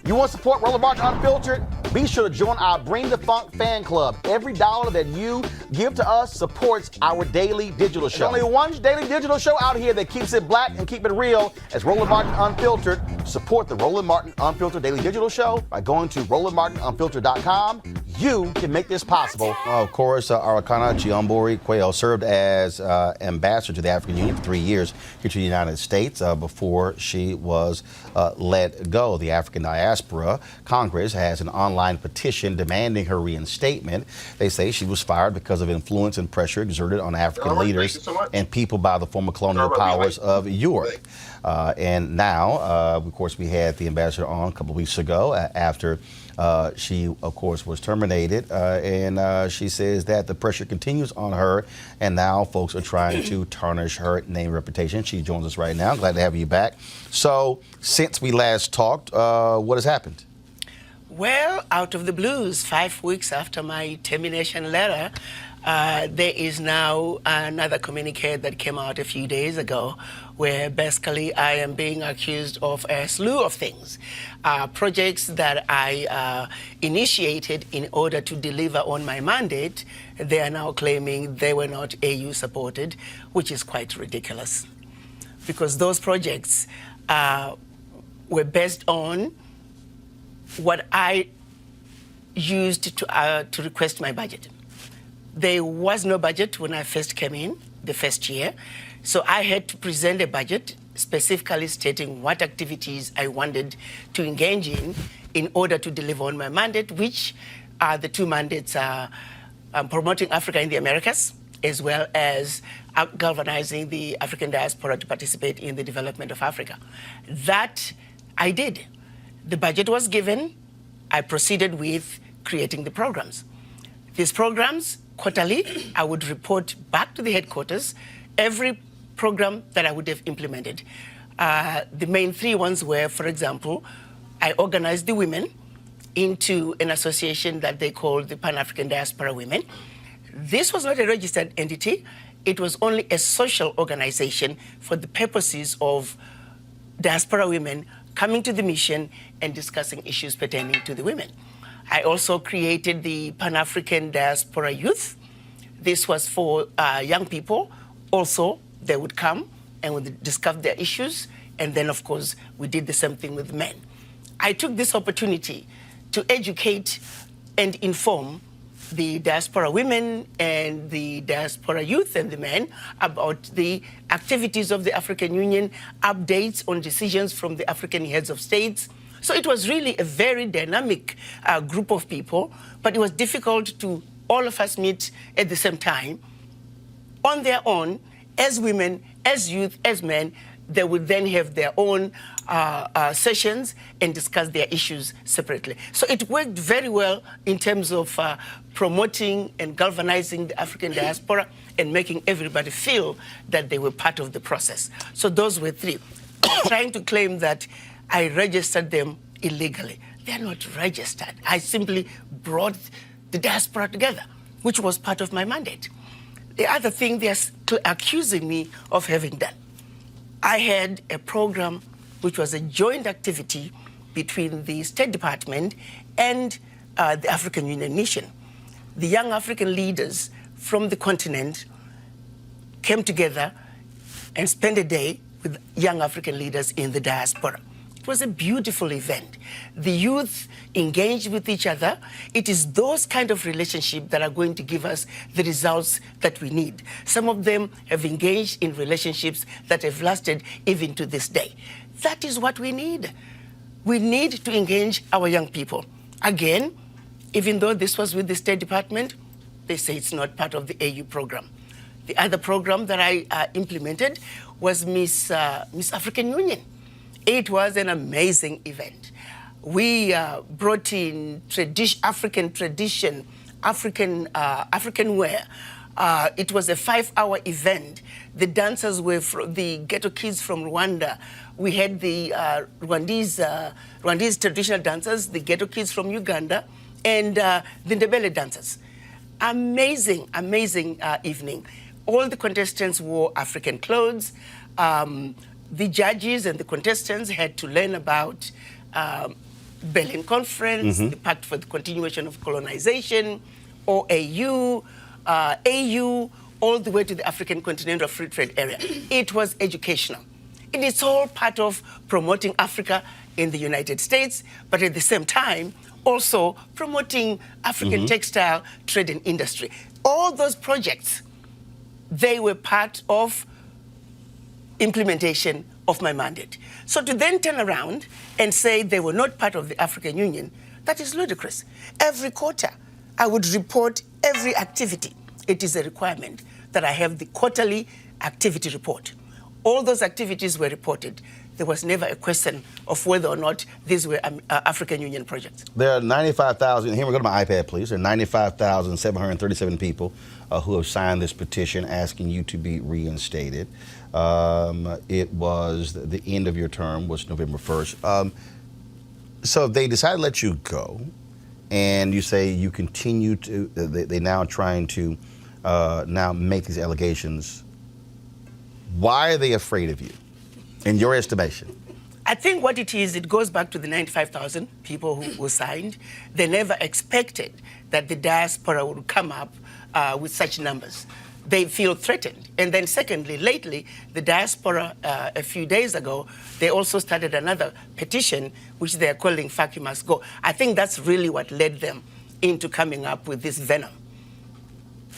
You want to support Roland Martin Unfiltered? Be sure to join our Bring the Funk fan club. Every dollar that you give to us supports our daily digital show. There's only one daily digital show out here that keeps it black and keep it real. As Roland Martin Unfiltered. Support the Roland Martin Unfiltered Daily Digital Show by going to RolandMartinUnfiltered.com. You can make this possible. Of course, Arikana Chiambori Quayle served as ambassador to the African Union for 3 years here to the United States before she was let go. The African Diaspora Congress has an online petition demanding her reinstatement. They say she was fired because of influence and pressure exerted on African leaders and people by the former colonial powers of Europe. And now, of course, we had the ambassador on a couple of weeks ago after she, of course, was terminated. And she says that the pressure continues on her. And now folks are trying to tarnish her name and reputation. She joins us right now. Glad to have you back. So since we last talked, what has happened? Well, out of the blues, 5 weeks after my termination letter, there is now another communique that came out a few days ago where basically I am being accused of a slew of things. Projects that I initiated in order to deliver on my mandate, they are now claiming they were not AU supported, which is quite ridiculous. Because those projects were based on what I used to request my budget. There was no budget when I first came in, the first year. So I had to present a budget specifically stating what activities I wanted to engage in order to deliver on my mandate, which are the two mandates, promoting Africa in the Americas, as well as galvanizing the African diaspora to participate in the development of Africa. That I did. The budget was given. I proceeded with creating the programs. These programs, quarterly, I would report back to the headquarters every program that I would have implemented. The main three ones were, for example, I organized the women into an association that they called the Pan-African Diaspora Women. This was not a registered entity. It was only a social organization for the purposes of diaspora women coming to the mission and discussing issues pertaining to the women. I also created the Pan-African Diaspora Youth. This was for young people. Also, they would come and would discuss their issues. And then, of course, we did the same thing with men. I took this opportunity to educate and inform the diaspora women and the diaspora youth and the men about the activities of the African Union, updates on decisions from the African heads of states. So it was really a very dynamic group of people, but it was difficult to all of us meet at the same time. On their own, as women, as youth, as men, they would then have their own sessions and discuss their issues separately. So it worked very well in terms of promoting and galvanizing the African diaspora and making everybody feel that they were part of the process. So those were three. Trying to claim that I registered them illegally. They're not registered. I simply brought the diaspora together, which was part of my mandate. The other thing they're accusing me of having done, I had a program which was a joint activity between the State Department and the African Union Mission. The young African leaders from the continent came together and spent a day with young African leaders in the diaspora. It was a beautiful event. The youth engaged with each other. It is those kind of relationships that are going to give us the results that we need. Some of them have engaged in relationships that have lasted even to this day. That is what we need. We need to engage our young people. Again, even though this was with the State Department, they say it's not part of the AU program. The other program that I implemented was Miss African Union. It was an amazing event. We brought in African tradition, African wear. It was a 5-hour event. The dancers were the ghetto kids from Rwanda. We had the Rwandese traditional dancers, the ghetto kids from Uganda, and the Ndebele dancers. Amazing, amazing evening. All the contestants wore African clothes. The judges and the contestants had to learn about Berlin Conference, the Pact for the Continuation of Colonization, OAU, AU, all the way to the African Continental Free Trade Area. It was educational. It is all part of promoting Africa in the United States, but at the same time, also promoting African textile trade and industry. All those projects, they were part of implementation of my mandate. So to then turn around and say they were not part of the African Union, that is ludicrous. Every quarter, I would report every activity. It is a requirement that I have the quarterly activity report. All those activities were reported. There was never a question of whether or not these were African Union projects. There are 95,000, here we go to my iPad, please. There are 95,737 people who have signed this petition asking you to be reinstated. It was, the end of your term was November 1st. So they decided to let you go, and you say you continue to, they now trying to now make these allegations. Why are they afraid of you, in your estimation? I think what it is, it goes back to the 95,000 people who signed. They never expected that the diaspora would come up with such numbers. They feel threatened. And then secondly, lately, the diaspora, a few days ago, they also started another petition, which they are calling FACU Must Go. I think that's really what led them into coming up with this venom.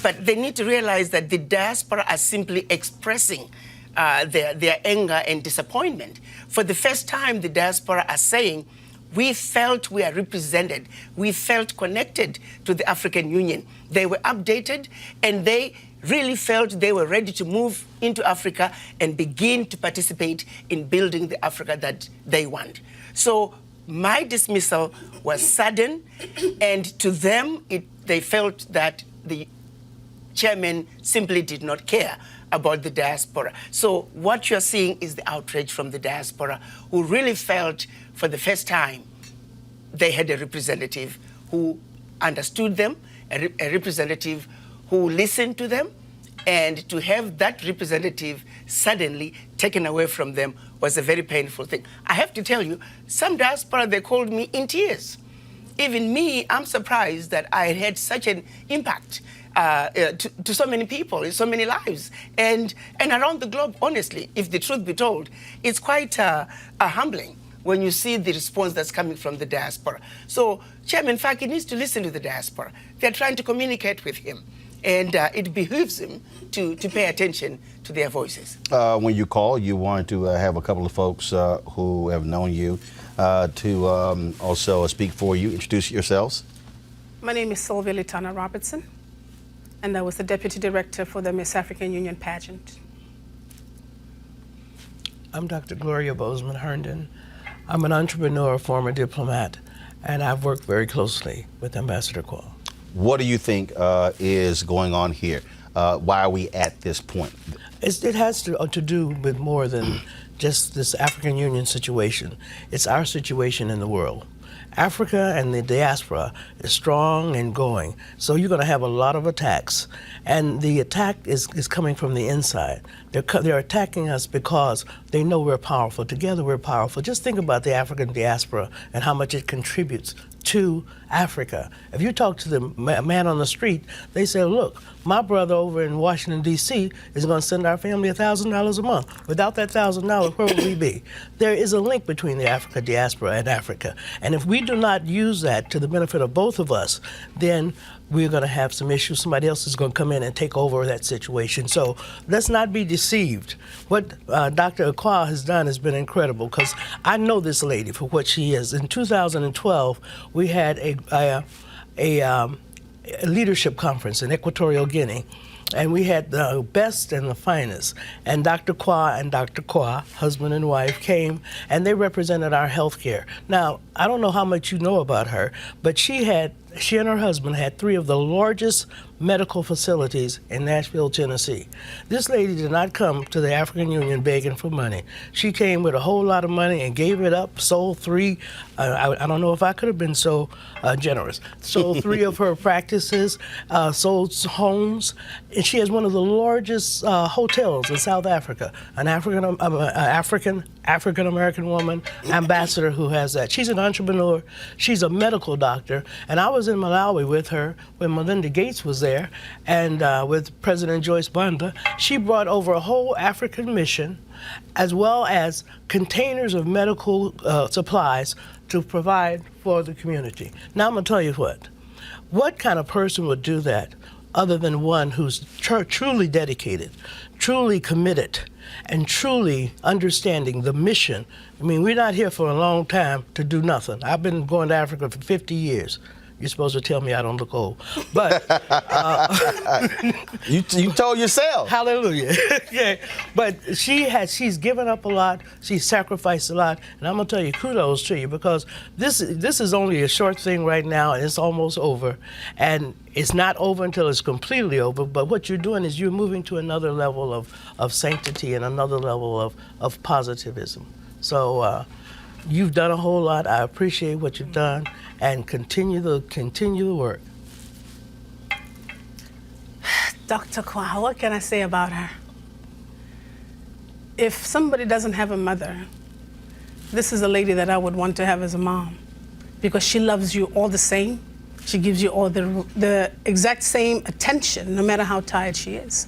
But they need to realize that the diaspora are simply expressing their anger and disappointment. For the first time, the diaspora are saying, we felt we are represented. We felt connected to the African Union. They were updated, and they really felt they were ready to move into Africa and begin to participate in building the Africa that they want. So my dismissal was sudden, and to them, they felt that the chairman simply did not care about the diaspora. So what you're seeing is the outrage from the diaspora, who really felt for the first time they had a representative who understood them, a representative who listened to them, and to have that representative suddenly taken away from them was a very painful thing. I have to tell you, some diaspora, they called me in tears. Even me, I'm surprised that I had such an impact to so many people, in so many lives, and around the globe. Honestly, if the truth be told, it's quite humbling when you see the response that's coming from the diaspora. So Chairman Faki needs to listen to the diaspora. They're trying to communicate with him, and it behooves him to pay attention to their voices. When you call, you wanted to have a couple of folks who have known you to also speak for you. Introduce yourselves. My name is Sylvia Litana Robertson, and I was the Deputy Director for the Miss African Union pageant. I'm Dr. Gloria Bozeman Herndon. I'm an entrepreneur, former diplomat, and I've worked very closely with Ambassador Quah. What do you think is going on here? Why are we at this point? It has to do with more than just this African Union situation. It's our situation in the world. Africa and the diaspora is strong and going, so you're going to have a lot of attacks. And the attack is coming from the inside. They're attacking us because they know we're powerful. Together we're powerful. Just think about the African diaspora and how much it contributes to Africa. If you talk to the man on the street, they say, look, my brother over in Washington, D.C. is going to send our family $1,000 a month. Without that $1,000, where would we be? There is a link between the Africa diaspora and Africa. And if we do not use that to the benefit of both of us, then we're going to have some issues. Somebody else is going to come in and take over that situation. So let's not be deceived. What Dr. Quah has done has been incredible, because I know this lady for what she is. In 2012, we had a leadership conference in Equatorial Guinea, and we had the best and the finest. And Dr. Quah and Dr. Quah, husband and wife, came, and they represented our health care. Now, I don't know how much you know about her, but she had she and her husband had 3 of the largest medical facilities in Nashville, Tennessee. This lady did not come to the African Union begging for money. She came with a whole lot of money and gave it up, sold 3. I don't know if I could have been so generous. Sold 3 of her practices, sold homes, and she has one of the largest hotels in South Africa. An African-American woman ambassador who has that. She's an entrepreneur. She's a medical doctor. And I was in Malawi with her when Melinda Gates was there, and with President Joyce Banda. She brought over a whole African mission, as well as containers of medical supplies to provide for the community. Now I'm going to tell you what kind of person would do that other than one who's truly dedicated, truly committed, and truly understanding the mission. I mean, we're not here for a long time to do nothing. I've been going to Africa for 50 years. You're supposed to tell me I don't look old. But you told yourself. Hallelujah. Yeah. But she's given up a lot. She's sacrificed a lot. And I'm going to tell you, kudos to you, because this is only a short thing right now, and it's almost over. And it's not over until it's completely over. But what you're doing is you're moving to another level of sanctity and another level of positivism. So you've done a whole lot. I appreciate what you've done, and continue the work. Dr. Kwaw, what can I say about her? If somebody doesn't have a mother, this is a lady that I would want to have as a mom, because she loves you all the same. She gives you all the exact same attention, no matter how tired she is.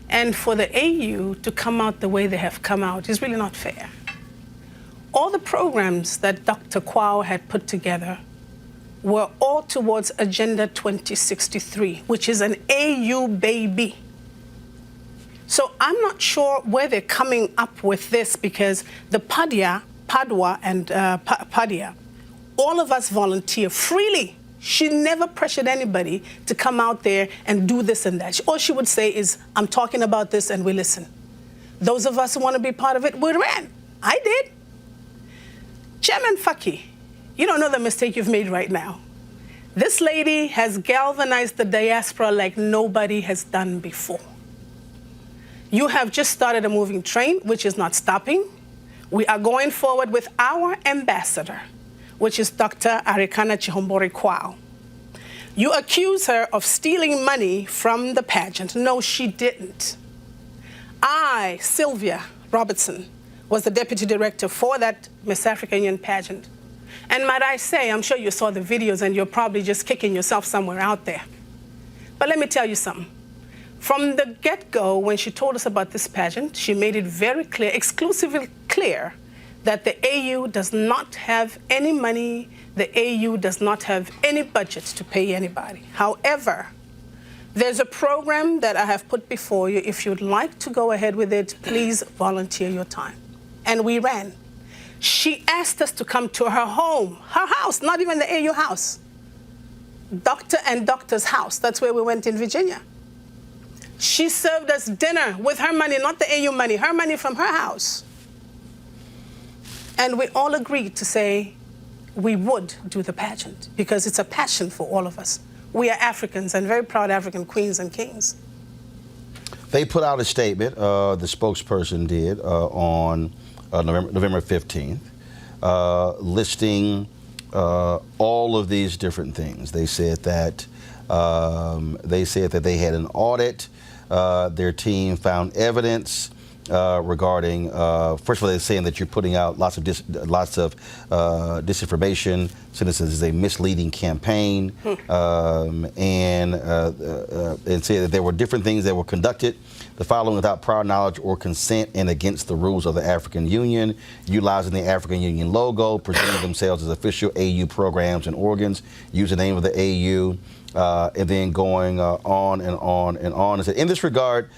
And for the AU to come out the way they have come out is really not fair. All the programs that Dr. Kwaw had put together were all towards Agenda 2063, which is an AU baby. So I'm not sure where they're coming up with this, because the Padua and Padia, all of us volunteer freely. She never pressured anybody to come out there and do this and that. All she would say is, I'm talking about this, and we listen. Those of us who want to be part of it, we ran. I did. Chairman Faki, you don't know the mistake you've made right now. This lady has galvanized the diaspora like nobody has done before. You have just started a moving train, which is not stopping. We are going forward with our ambassador, which is Dr. Arikana Chihombori Kwaw. You accuse her of stealing money from the pageant. No, she didn't. I, Sylvia Robertson, was the deputy director for that Miss African Union pageant. And might I say, I'm sure you saw the videos and you're probably just kicking yourself somewhere out there. But let me tell you something. From the get-go, when she told us about this pageant, she made it very clear, exclusively clear, that the AU does not have any money, the AU does not have any budget to pay anybody. However, there's a program that I have put before you. If you'd like to go ahead with it, please volunteer your time. And we ran. She asked us to come to her home, her house, not even the AU house. Doctor and Doctor's house. That's where we went in Virginia. She served us dinner with her money, not the AU money, her money from her house. And we all agreed to say we would do the pageant, because it's a passion for all of us. We are Africans, and very proud African queens and kings. They put out a statement, the spokesperson did, on November 15th, listing all of these different things. They said that they had an audit. Their team found evidence regarding. First of all, they're saying that you're putting out lots of disinformation. So this is a misleading campaign, and say that there were different things that were conducted, the following without prior knowledge or consent and against the rules of the African Union, utilizing the African Union logo, presenting themselves as official AU programs and organs, using the name of the AU, and then going on and on and on. And said, in this regard,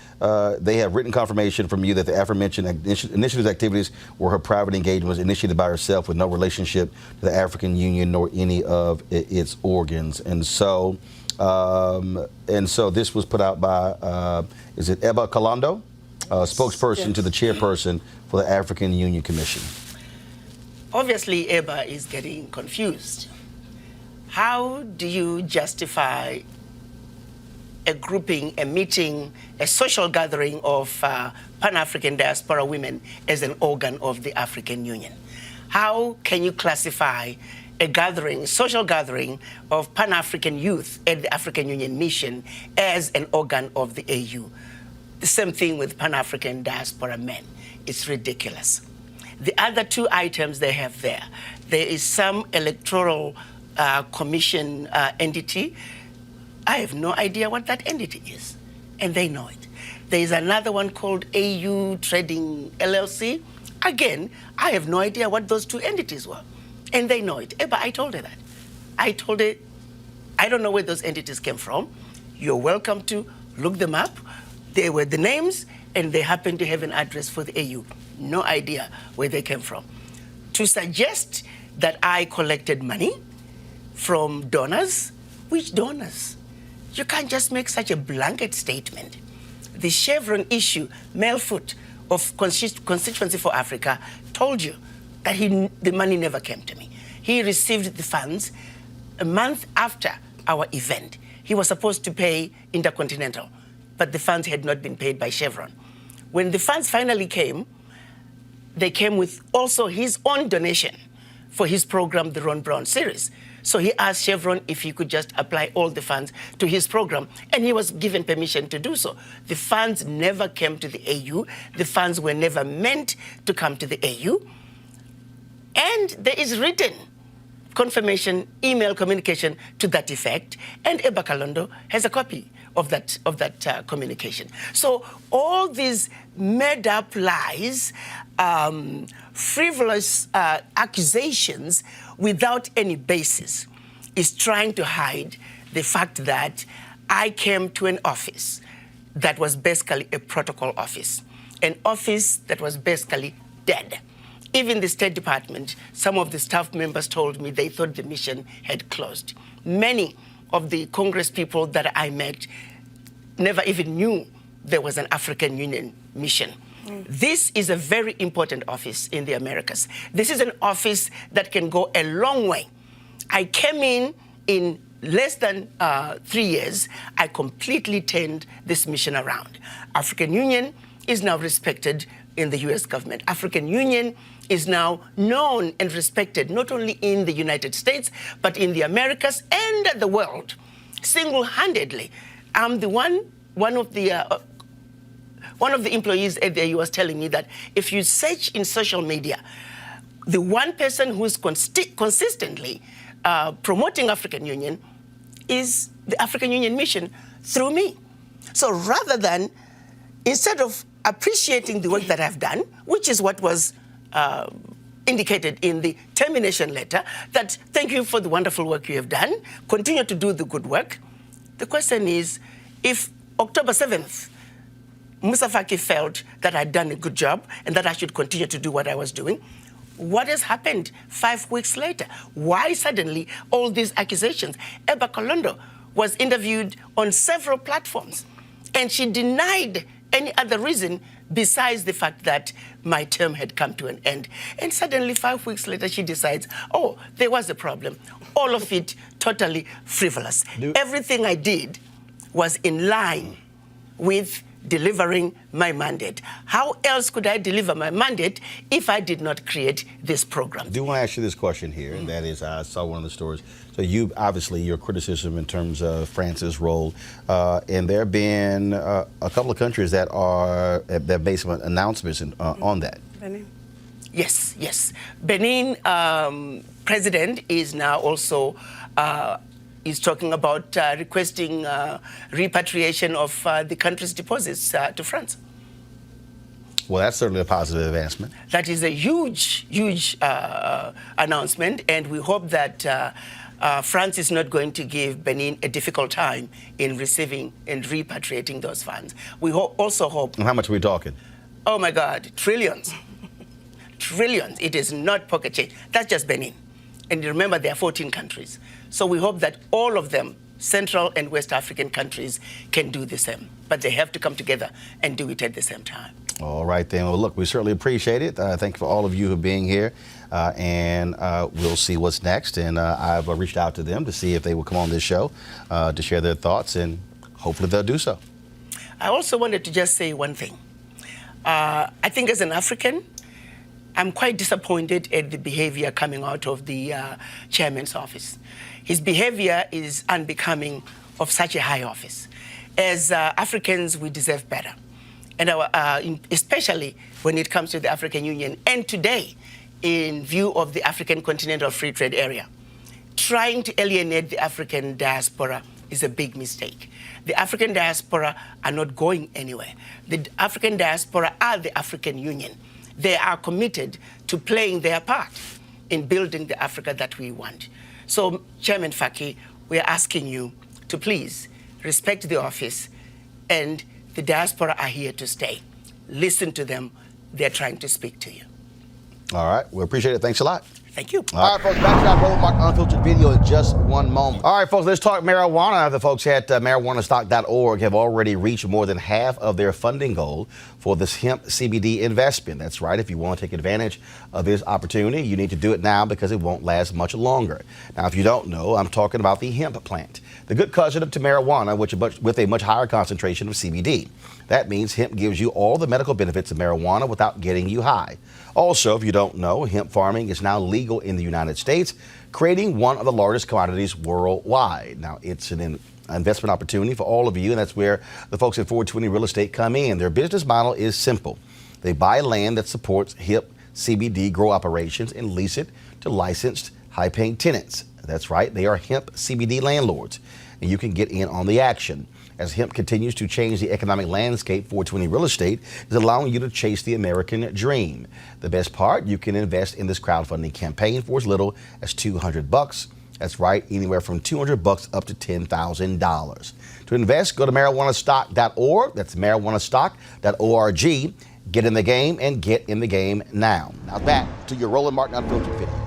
they have written confirmation from you that the aforementioned initiatives activities were her private engagements initiated by herself with no relationship to the African Union nor any of its organs. And so this was put out by, is it Eba Kalando, spokesperson Yes. to the chairperson for the African Union Commission. Obviously, Eba is getting confused. how do you justify a grouping, a meeting, a social gathering of Pan-African diaspora women as an organ of the African Union? How can you classify a gathering, social gathering of Pan-African youth at the African Union mission as an organ of the AU? The same thing with Pan-African diaspora men. It's ridiculous. The other two items they have there is some electoral commission entity. I have no idea what that entity is, and they know it. There is another one called AU Trading LLC. Again, I have no idea what those two entities were, and they know it. But I told her that. I told her, I don't know where those entities came from. You're welcome to look them up. They were the names, and they happen to have an address for the AU. No idea where they came from. To suggest that I collected money from donors, which donors? You can't just make such a blanket statement. The Chevron issue, Melfoot of Constituency for Africa, told you that the money never came to me. He received the funds a month after our event. He was supposed to pay Intercontinental, but the funds had not been paid by Chevron. When the funds finally came, they came with also his own donation for his program, the Ron Brown series. So he asked Chevron if he could just apply all the funds to his program, and he was given permission to do so. The funds never came to the AU. The funds were never meant to come to the AU. And there is written confirmation, email communication to that effect, and Eba Kalondo has a copy of that communication. So all these made-up lies, frivolous accusations without any basis is trying to hide the fact that I came to an office that was basically a protocol office, an office that was basically dead. Even the State Department, some of the staff members told me they thought the mission had closed. Many of the Congress people that I met never even knew there was an African Union mission. This is a very important office in the Americas. This is an office that can go a long way. I came in less than 3 years. I completely turned this mission around. African Union is now respected in the US government. African Union is now known and respected not only in the United States, but in the Americas and the world. Single-handedly, I'm the one of the employees at the AU was telling me that if you search in social media, the one person who's consistently promoting African Union is the African Union mission through me. So rather than, instead of appreciating the work that I've done, which is what was indicated in the termination letter, that thank you for the wonderful work you have done, continue to do the good work. The question is, if October 7th, Moussa Faki felt that I'd done a good job and that I should continue to do what I was doing, what has happened 5 weeks later? Why suddenly all these accusations? Eba Kalondo was interviewed on several platforms, and she denied any other reason besides the fact that my term had come to an end. And suddenly 5 weeks later, she decides, oh, there was a problem. All of it totally frivolous. Everything I did was in line with delivering my mandate. How else could I deliver my mandate if I did not create this program? I do want to ask you this question here, and that is, I saw one of the stories. So you, obviously, your criticism in terms of France's role, and there have been a couple of countries that made some announcements on that. Benin. Yes, yes. Benin president is now also is talking about requesting repatriation of the country's deposits to France. Well, that's certainly a positive advancement. That is a huge, huge announcement, and we hope that France is not going to give Benin a difficult time in receiving and repatriating those funds. We also hope... And how much are we talking? Oh, my God, trillions. Trillions. It is not pocket change. That's just Benin. And remember, there are 14 countries. So we hope that all of them Central and West African countries can do the same, but they have to come together and do it at the same time. All right, then. Well, look, we certainly appreciate it. Thank you for all of you who being here, and we'll see what's next. And I've reached out to them to see if they will come on this show to share their thoughts, and hopefully they'll do so. I also wanted to just say one thing. I think as an African, I'm quite disappointed at the behavior coming out of the chairman's office. His behavior is unbecoming of such a high office. As Africans, we deserve better. And especially when it comes to the African Union. And today, in view of the African Continental Free Trade Area, trying to alienate the African diaspora is a big mistake. The African diaspora are not going anywhere. The African diaspora are the African Union. They are committed to playing their part in building the Africa that we want. So, Chairman Faki, we are asking you to please respect the office, and the diaspora are here to stay. Listen to them. They're trying to speak to you. All right. We appreciate it. Thanks a lot. Thank you. All right, folks, back to our Roland Martin Unfiltered video in just one moment. All right, folks, let's talk marijuana. The folks at marijuanastock.org have already reached more than half of their funding goal for this hemp CBD investment. That's right. If you want to take advantage of this opportunity, you need to do it now because it won't last much longer. Now, if you don't know, I'm talking about the hemp plant, the good cousin to marijuana, with a much higher concentration of CBD. That means hemp gives you all the medical benefits of marijuana without getting you high. Also, if you don't know, hemp farming is now legal in the United States, creating one of the largest commodities worldwide. Now, it's an investment opportunity for all of you, and that's where the folks at 420 Real Estate come in. Their business model is simple. They buy land that supports hemp CBD grow operations and lease it to licensed, high-paying tenants. That's right, they are hemp CBD landlords, and you can get in on the action. As hemp continues to change the economic landscape, 420 Real Estate is allowing you to chase the American dream. The best part, you can invest in this crowdfunding campaign for as little as $200. That's right, anywhere from $200 up to $10,000. To invest, go to marijuanastock.org. That's marijuanastock.org. Get in the game and get in the game now. Now back to your Roland Martin Unfiltered video.